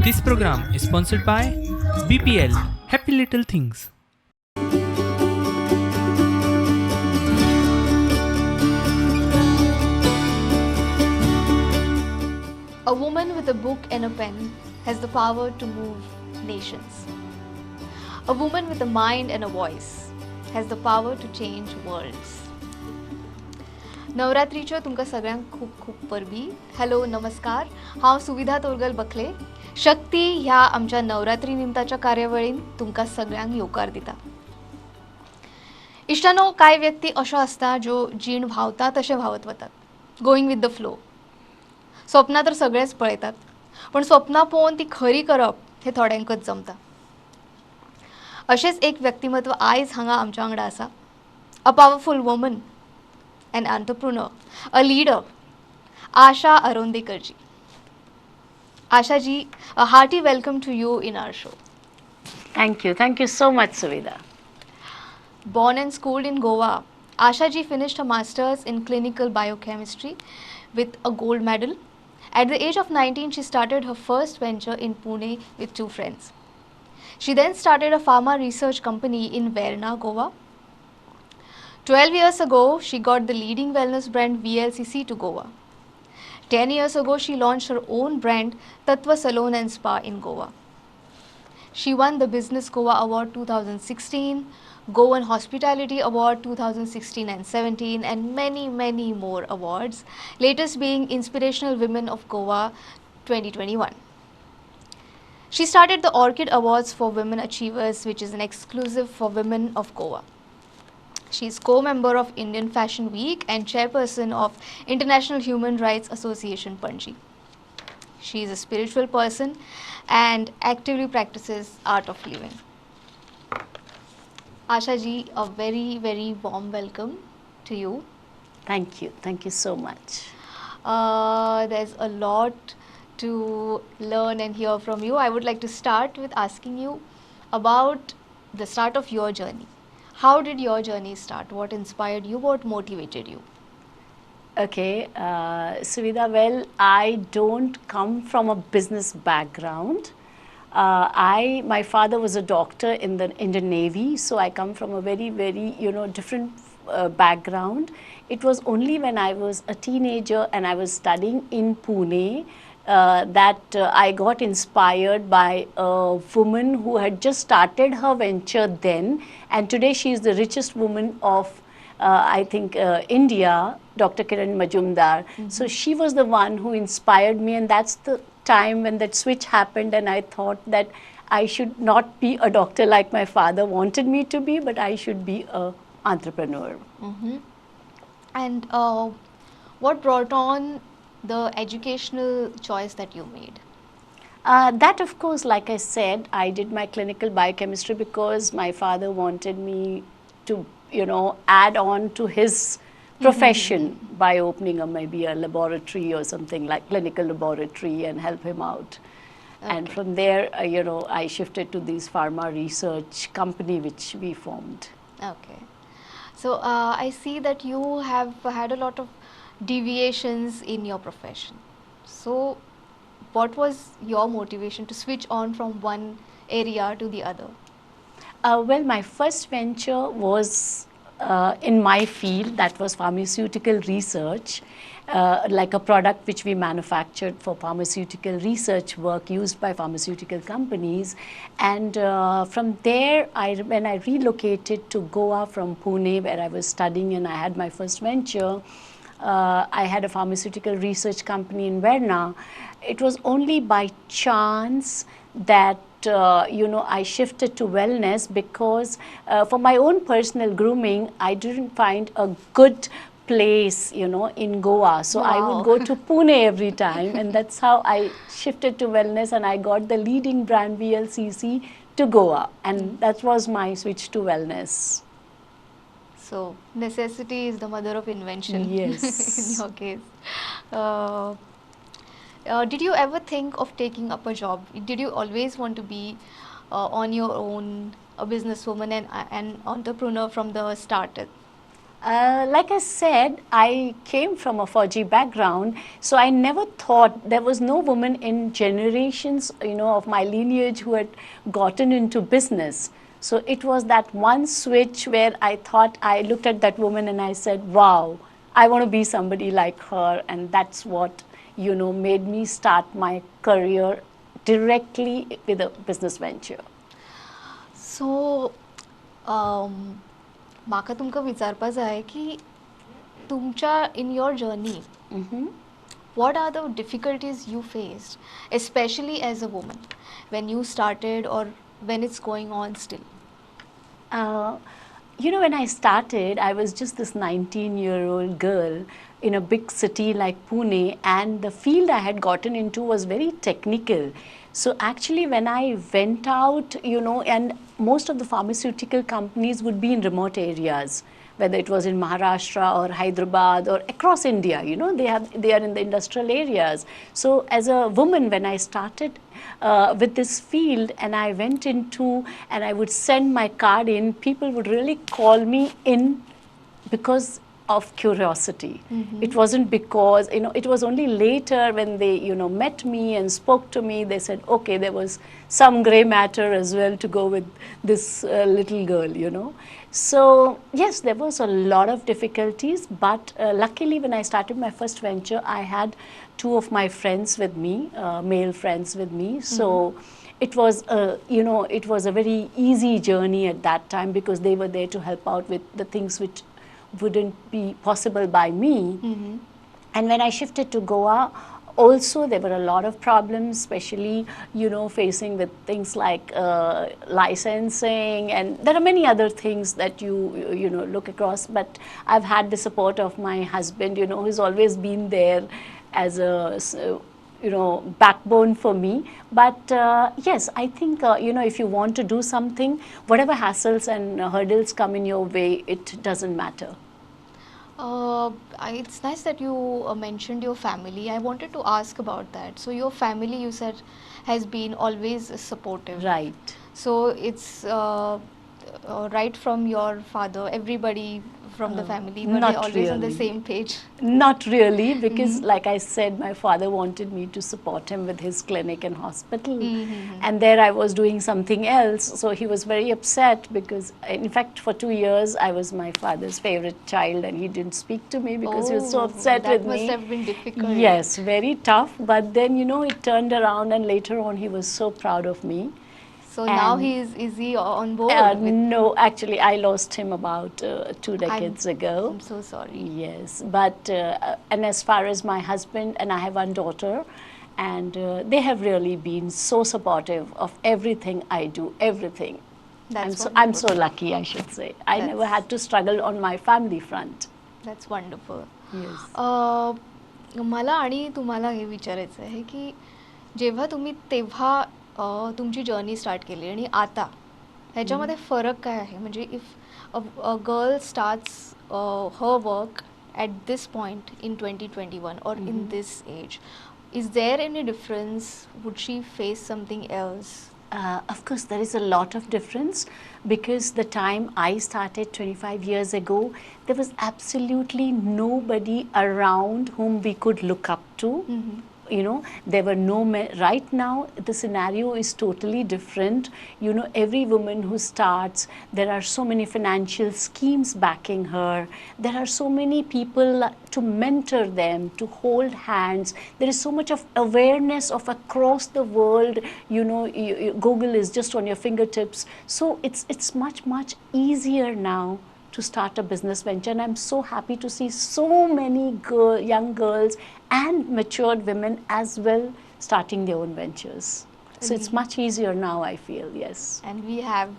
This program is sponsored by BPL Happy Little Things. A woman with a book and a pen has the power to move nations. A woman with a mind and a voice has the power to change worlds. नवरात्रीच्यो तुमकां सगळ्यांक खूब खूब परबी. Hello नमस्कार, हांव सुविधा तोरगल बखले. शक्ती ह्या आमच्या नवरात्री निमताच्या कार्यावळीन तुमकां सगळ्यांक येवकार दिता. इश्टानो, कांय व्यक्ती अशो आसता ज्यो जीण व्हांवता तशें व्हांवत वतात, गोईंग विथ द फ्लो. स्वप्नां तर सगळेच पळयतात, पण स्वप्नां पळोवन ती खरी करप हें थोड्यांकच जमता. अशेंच एक व्यक्तिमत्व आयज हांगा आमच्या वांगडा आसा. A powerful woman, an entrepreneur, a leader, Asha Arondekar ji. Asha ji, a hearty welcome to you in our show. Thank you so much, Suvida. Born and schooled in Goa, Asha ji finished her masters in clinical biochemistry with a gold medal. At the age of 19, she started her first venture in Pune with two friends. She then started a pharma research company in Verna, Goa. 12 years ago, she got the leading wellness brand VLCC to Goa. 10 years ago, she launched her own brand Tattva Salon and Spa in Goa. She won the Business Goa Award 2016, Goan Hospitality Award 2016 and 17, and many more awards, latest being Inspirational Women of Goa 2021. She started the Orchid Awards for Women Achievers, which is an exclusive for women of Goa. She is co-member of Indian Fashion Week and chairperson of International Human Rights Association, Panji. She is a spiritual person and actively practices art of living. Asha ji, a very warm welcome to you. Thank you so much. There's a lot to learn and hear from you. I would like to start with asking you about the start of your journey. How did your journey start? What inspired you? What motivated you? Okay, Suvida, well, I don't come from a business background. My father was a doctor in the Indian Navy, so I come from a very different background. It was only when I was a teenager and I was studying in Pune that I got inspired by a woman who had just started her venture then, and today she is the richest woman of I think India, Dr. Kiran Majumdar. So she was the one who inspired me, and that's the time when that switch happened, and I thought that I should not be a doctor like my father wanted me to be, but I should be an entrepreneur. And what brought on the educational choice that you made? That, of course, like I said, I did my clinical biochemistry because my father wanted me to, add on to his profession by opening maybe a laboratory or something like clinical laboratory and help him out. Okay. And from there, I shifted to this pharma research company which we formed. Okay. So I see that you have had a lot of deviations in your profession. So what was your motivation to switch on from one area to the other? Well, my first venture was in my field, that was pharmaceutical research, like a product which we manufactured for pharmaceutical research work used by pharmaceutical companies. And from there, when I relocated to Goa from Pune, where I was studying and I had my first venture, I had a pharmaceutical research company in Verna. It was only by chance that I shifted to wellness because for my own personal grooming, I didn't find a good place, in Goa. So I would go to Pune every time, and that's how I shifted to wellness, and I got the leading brand VLCC to Goa, and that was my switch to wellness. So necessity is the mother of invention. Yes. In your case. Did you ever think of taking up a job? Did you always want to be on your own, a businesswoman and an entrepreneur from the start? Like I said, I came from a Fauji background, so I never thought there was no woman in generations, of my lineage who had gotten into business. So it was that one switch where I thought, I looked at that woman and I said, wow, I want to be somebody like her. And that's what, made me start my career directly with a business venture. सो म्हाका तुमकां विचारपा जाय की तुमच्या in your journey what are the difficulties you faced, especially as a woman, when you started or when it's going on still? When I started, I was just this 19-year-old girl in a big city like Pune, and the field I had gotten into was very technical. So actually, when I went out, and most of the pharmaceutical companies would be in remote areas, whether it was in Maharashtra or Hyderabad or across India, they are in the industrial areas. So as a woman, when I started with this field and I went into, and I would send my card in, people would really call me in because of curiosity. It wasn't because, it was only later when they, met me and spoke to me, they said, okay, there was some gray matter as well to go with this little girl. So yes, there was a lot of difficulties, but luckily when I started my first venture, I had two of my friends with me, male friends with me. So it was, it was a very easy journey at that time because they were there to help out with the things which wouldn't be possible by me. And when I shifted to Goa, also there were a lot of problems, especially, facing with things like licensing, and there are many other things that you look across. But I've had the support of my husband, who's always been there as a backbone for me. But yes, I think, if you want to do something, whatever hassles and hurdles come in your way, it doesn't matter. It's nice that you mentioned your family. I wanted to ask about that. So your family, you said, has been always supportive. Right. So it's right from your father, everybody from the family, were they Not always on the really. same page? Not really, because like I said, my father wanted me to support him with his clinic and hospital. And there I was doing something else. So he was very upset because, in fact, for 2 years, I was my father's favorite child and he didn't speak to me because he was so upset with me. That must have been difficult. Yes, very tough. But then, it turned around and later on he was so proud of me. So now is he on board? No, actually, I lost him about 2 decades ago. I'm so sorry. Yes, but and as far as my husband, and I have one daughter, and they have really been so supportive of everything I do, everything. I'm so lucky, I should say. I never had to struggle on my family front. That's wonderful. Yes. मला आणि तुम्हाला हे विचारायचं आहे की जेव्हा तुम्ही तेव्हा तुमची जर्नी स्टार्ट केली आणि आता ह्याच्यामध्ये फरक काय आहे? म्हणजे if a girl starts her work at this point in 2021 or in this age, is there any difference? Would she face something else? Of course, there is a lot of difference because the time I started 25 years ago, there was absolutely nobody around whom we could look up to. There were no men. Right now, the scenario is totally different. Every woman who starts, there are so many financial schemes backing her. There are so many people to mentor them, to hold hands. There is so much of awareness of across the world. Google is just on your fingertips. So it's much, much easier now to start a business venture, and I'm so happy to see so many young girls and matured women as well starting their own ventures. So it's much easier now, I feel, yes. And we have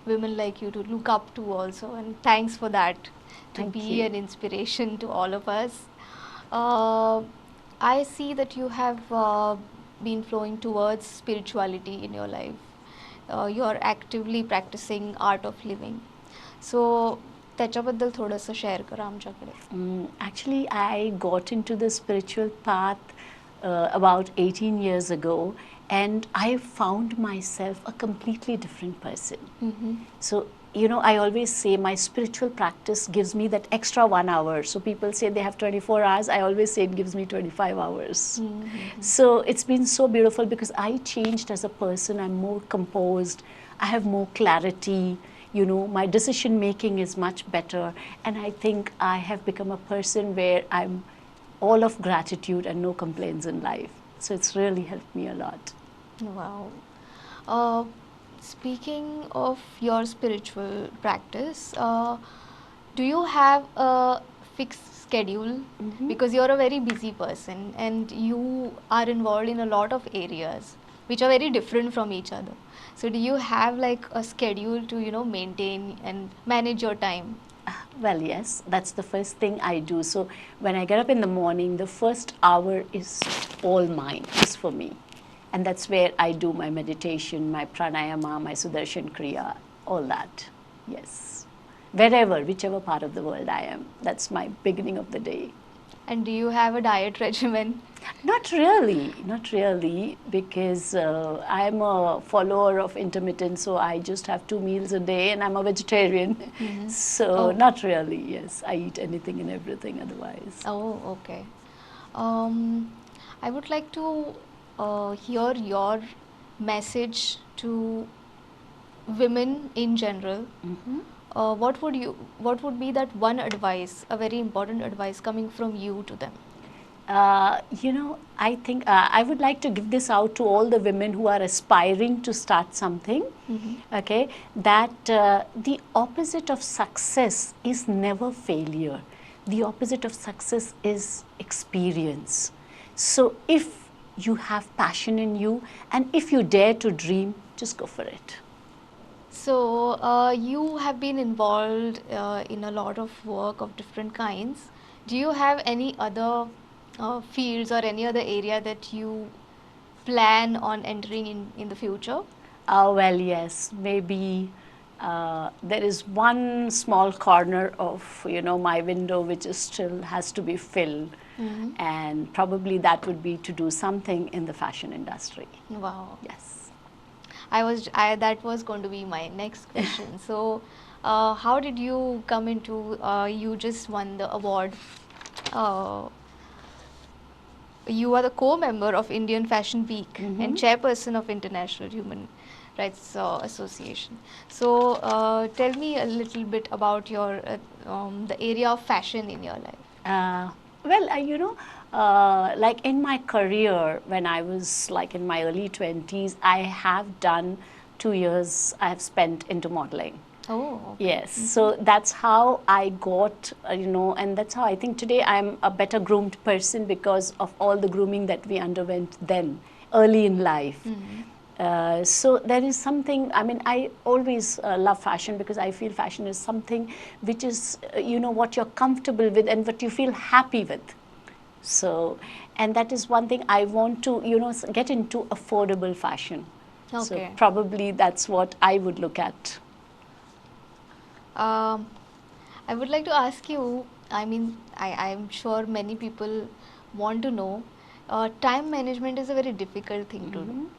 women like you to look up to also, and thanks for that, to Thank be you. an inspiration to all of us. I see that you have been flowing towards spirituality in your life. You're actively practicing art of living. So त्याच्याबद्दल थोडंसं share करा आमच्याकडे. Actually, I got into the spiritual path about 18 years ago, and I found myself a completely different person. So you know, I always say my spiritual practice gives me that extra 1 hour. So people say they have 24 hours. I always say it gives me 25 hours. So it's been so beautiful because I changed as a person. I'm more composed. I have more clarity. You know, my decision making is much better. And I think I have become a person where I'm all of gratitude and no complaints in life. So it's really helped me a lot. Wow. Uh, Speaking of your spiritual practice, do you have a fixed schedule? Because you're a very busy person and you are involved in a lot of areas which are very different from each other. So do you have like a schedule to, maintain and manage your time? Well, yes, that's the first thing I do. So when I get up in the morning, the first hour is all mine, just for me. And that's where I do my meditation, my pranayama, my Sudarshan Kriya, all that. Yes. Wherever, whichever part of the world I am, that's my beginning of the day. And do you have a diet regimen? Not really, because I'm a follower of intermittent, so I just have 2 meals a day and I'm a vegetarian. So, not really, yes. I eat anything and everything otherwise. Oh, okay. I would like to hear your message to women in general. What would be that one advice, a very important advice coming from you to them? You know, I think I would like to give this out to all the women who are aspiring to start something. Okay, that the opposite of success is never failure. The opposite of success is experience. So if you have passion in you and if you dare to dream, just go for it. So, you have been involved in a lot of work of different kinds. Do you have any other fields or any other area that you plan on entering in the future? Well, yes, maybe there is one small corner of, you know, my window which is still has to be filled. And probably that would be to do something in the fashion industry. Wow. Yes. That was going to be my next question. So, how did you come into, you just won the award. You are the co-member of Indian Fashion Week and chairperson of International Human Rights Association. So, tell me a little bit about your the area of fashion in your life. Well, you know, like in my career, when I was like in my early 20s, I have done 2 years I have spent into modeling. Oh, okay. Yes, so that's how I got, you know, and that's how I think today I'm a better groomed person because of all the grooming that we underwent then, early in life. So there is something, I mean, I always love fashion because I feel fashion is something which is, you know, what you're comfortable with and what you feel happy with. So, and that is one thing I want to, you know, get into affordable fashion. Okay. So probably that's what I would look at. I would like to ask you, I mean, I'm sure many people want to know, time management is a very difficult thing to do.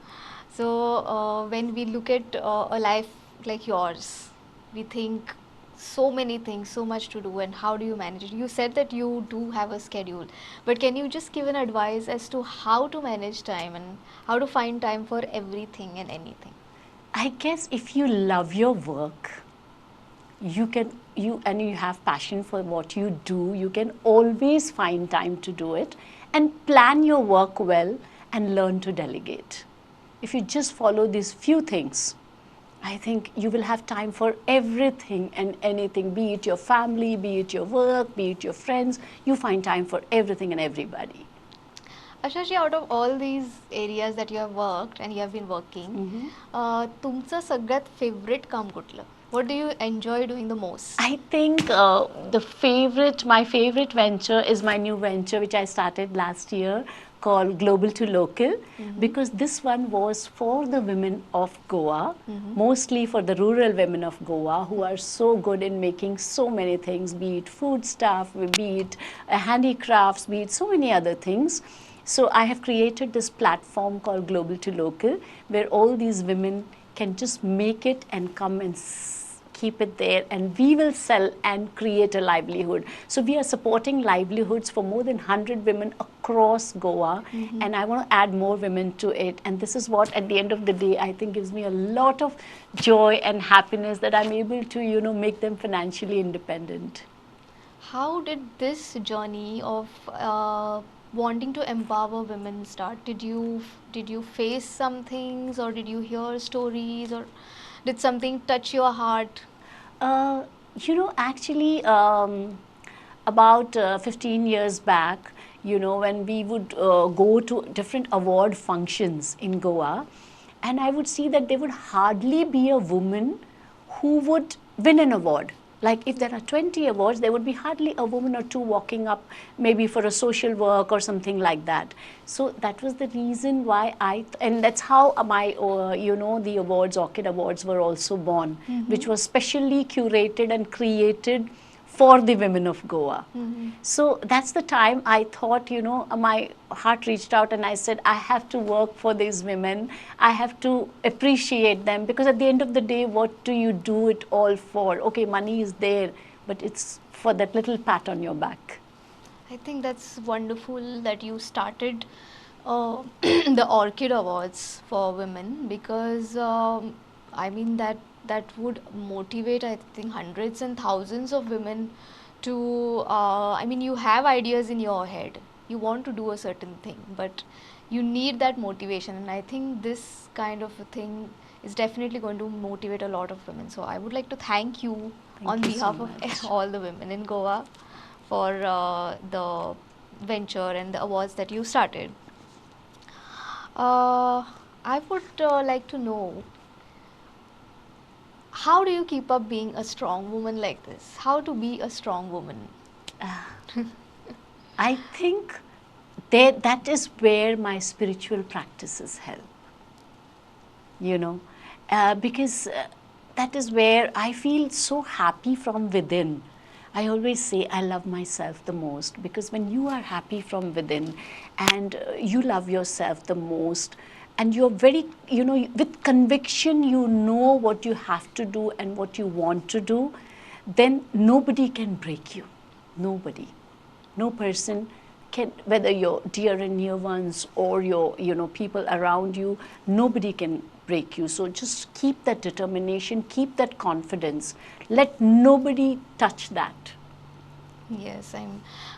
So, when we look at a life like yours, we think so many things, so much to do, and how do you manage it? You said that you do have a schedule, but can you just give an advice as to how to manage time and how to find time for everything and anything? I guess if you love your work, you have passion for what you do, you can always find time to do it and plan your work well and learn to delegate. If you just follow these few things, I think you will have time for everything and anything, be it your family, be it your work, be it your friends. You find time for everything and everybody. Asha ji, out of all these areas that you have worked and you have been working, तुमचं सगळ्यात favorite काम कुठलं? What do you enjoy doing the most? I think my favorite venture is my new venture which I started last year called Global to Local, because this one was for the women of Goa, mostly for the rural women of Goa who are so good in making so many things, be it food stuff, be it handicrafts, be it so many other things. So I have created this platform called Global to Local where all these women can just make it and come and keep it there, and we will sell and create a livelihood. So we are supporting livelihoods for more than 100 women across Goa, and I want to add more women to it. And this is what, at the end of the day, I think gives me a lot of joy and happiness, that I'm able to, you know, make them financially independent. How did this journey of wanting to empower women start? Did you face some things, or did you hear stories, or did something touch your heart? Uh, you know, actually, about 15 years back, you know, when we would go to different award functions in Goa, and I would see that there would hardly be a woman who would win an award. Like if there are 20 awards, there would be hardly a woman or two walking up, maybe for a social work or something like that. So that was the reason why and that's how my, you know, the awards, Orchid Awards, were also born, which was specially curated and created for the women of Goa. So that's the time I thought, you know, my heart reached out and I said, I have to work for these women. I have to appreciate them, because at the end of the day, what do you do it all for? Okay, money is there, but it's for that little pat on your back. I think that's wonderful that you started the Orchid Awards for women, because I mean that would motivate, I think, hundreds and thousands of women to. I mean, you have ideas in your head, you want to do a certain thing, but you need that motivation, and I think this kind of a thing is definitely going to motivate a lot of women. So I would like to thank you on Thank you so behalf much. of all the women in Goa for the venture and the awards that you started. I would like to know, how do you keep up being a strong woman like this? How to be a strong woman? I think that is where my spiritual practices help, you know, because that is where I feel so happy from within. I always say I love myself the most, because when you are happy from within and you love yourself the most, and you're very, you know, with conviction, you know what you have to do and what you want to do, then nobody can break you. Nobody. No person can, whether your dear and near ones or your, you know, people around you, nobody can break you. So just keep that determination, keep that confidence. Let nobody touch that. Yes,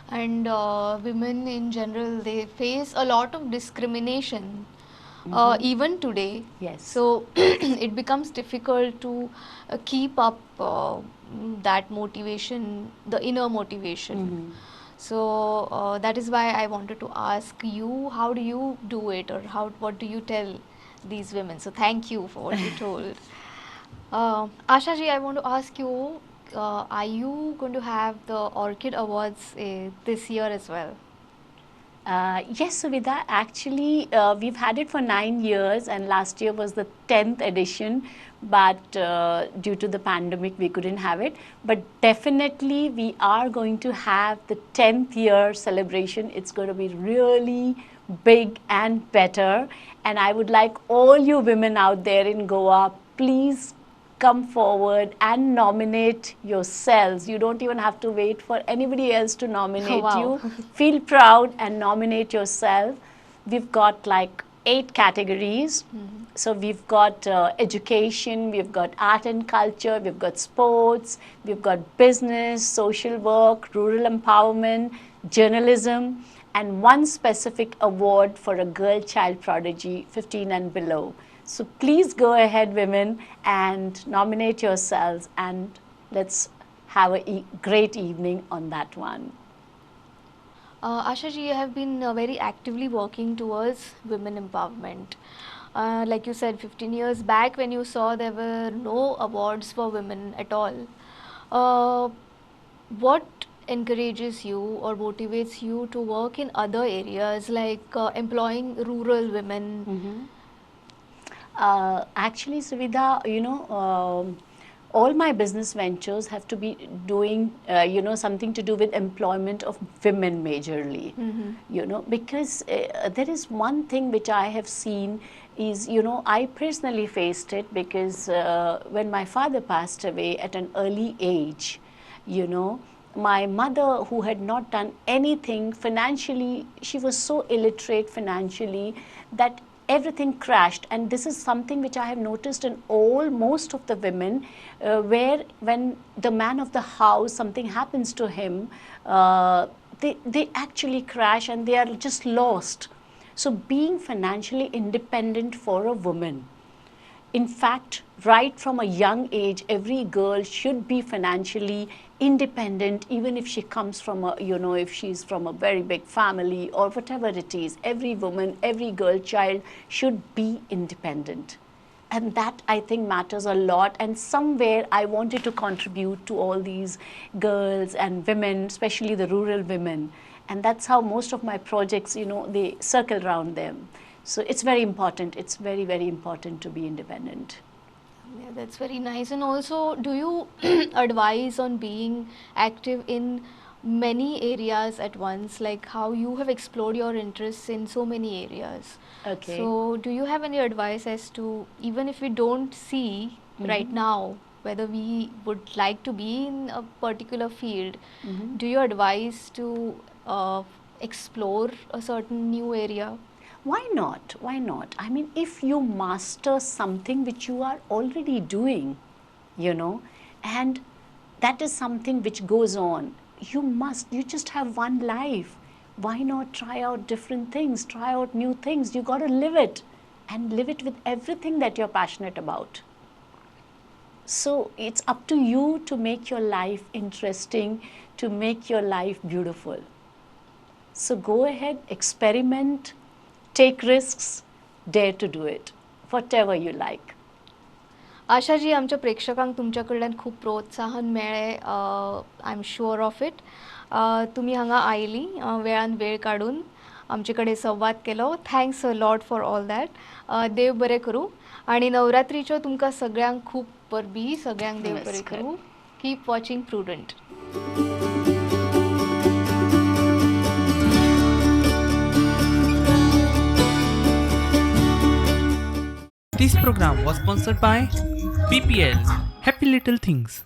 and women in general, they face a lot of discrimination even today. Yes. So it becomes difficult to keep up that motivation, the inner motivation. So that is why I wanted to ask you, how do you do it, or what do you tell these women? So thank you for what you told. Asha ji, I want to ask you, are you going to have the Orchid Awards this year as well? Yes, Suvida, actually, we've had it for 9 years, and last year was the 10th edition, but due to the pandemic, we couldn't have it. But definitely, we are going to have the 10th year celebration. It's going to be really big and better. And I would like all you women out there in Goa, please come forward and nominate yourselves. You don't even have to wait for anybody else to nominate Wow. you. Feel proud and nominate yourself. We've got like 8 categories. So we've got education, we've got art and culture, we've got sports, we've got business, social work, rural empowerment, journalism, and one specific award for a girl child prodigy 15 and below. So please go ahead, women, and nominate yourselves, and let's have a great evening on that one. Asha ji, you have been very actively working towards women empowerment. Like you said, 15 years back, when you saw there were no awards for women at all, what encourages you or motivates you to work in other areas, like employing rural women? Actually, Suvida, you know, all my business ventures have to be doing, you know, something to do with employment of women majorly, you know, because there is one thing which I have seen is, you know, I personally faced it because when my father passed away at an early age, you know, my mother, who had not done anything financially, she was so illiterate financially that everything crashed. And this is something which I have noticed in most of the women, where when the man of the house, something happens to him, they actually crash and they are just lost. So being financially independent for a woman, in fact, right from a young age, every girl should be financially independent, even if she comes from a, you know, if she's from a very big family or whatever it is. Every woman, every girl child should be independent. And that, I think, matters a lot. And somewhere I wanted to contribute to all these girls and women, especially the rural women. And that's how most of my projects, you know, they circle around them. So it's very important. It's very, very important to be independent. Yeah, that's very nice. And also, do you advise on being active in many areas at once, like how you have explored your interests in so many areas? Okay. So, do you have any advice as to, even if we don't see right now whether we would like to be in a particular field, do you advise to explore a certain new area? Why not? Why not? I mean, if you master something which you are already doing, you know, and that is something which goes on, you just have one life. Why not try out different things, try out new things? You got to live it, and live it with everything that you're passionate about. So it's up to you to make your life interesting, to make your life beautiful. So go ahead, experiment, take risks, dare to do it, whatever you like. Asha ji, आमच्या प्रेक्षकांक तुमच्याकडल्यान खूप प्रोत्साहन मेळ्ळें, I am sure of it. तुमी हांगा आयली, वेळान वेळ काडून आमचे कडेन संवाद केलो. Thanks a lot for all that. देव बरें करूं. आनी नवरात्रीच्यो तुमकां सगळ्यांक खूब परबी. सगळ्यांक देव बरें करूं. Keep watching prudent. This program was sponsored by BPL Happy Little Things.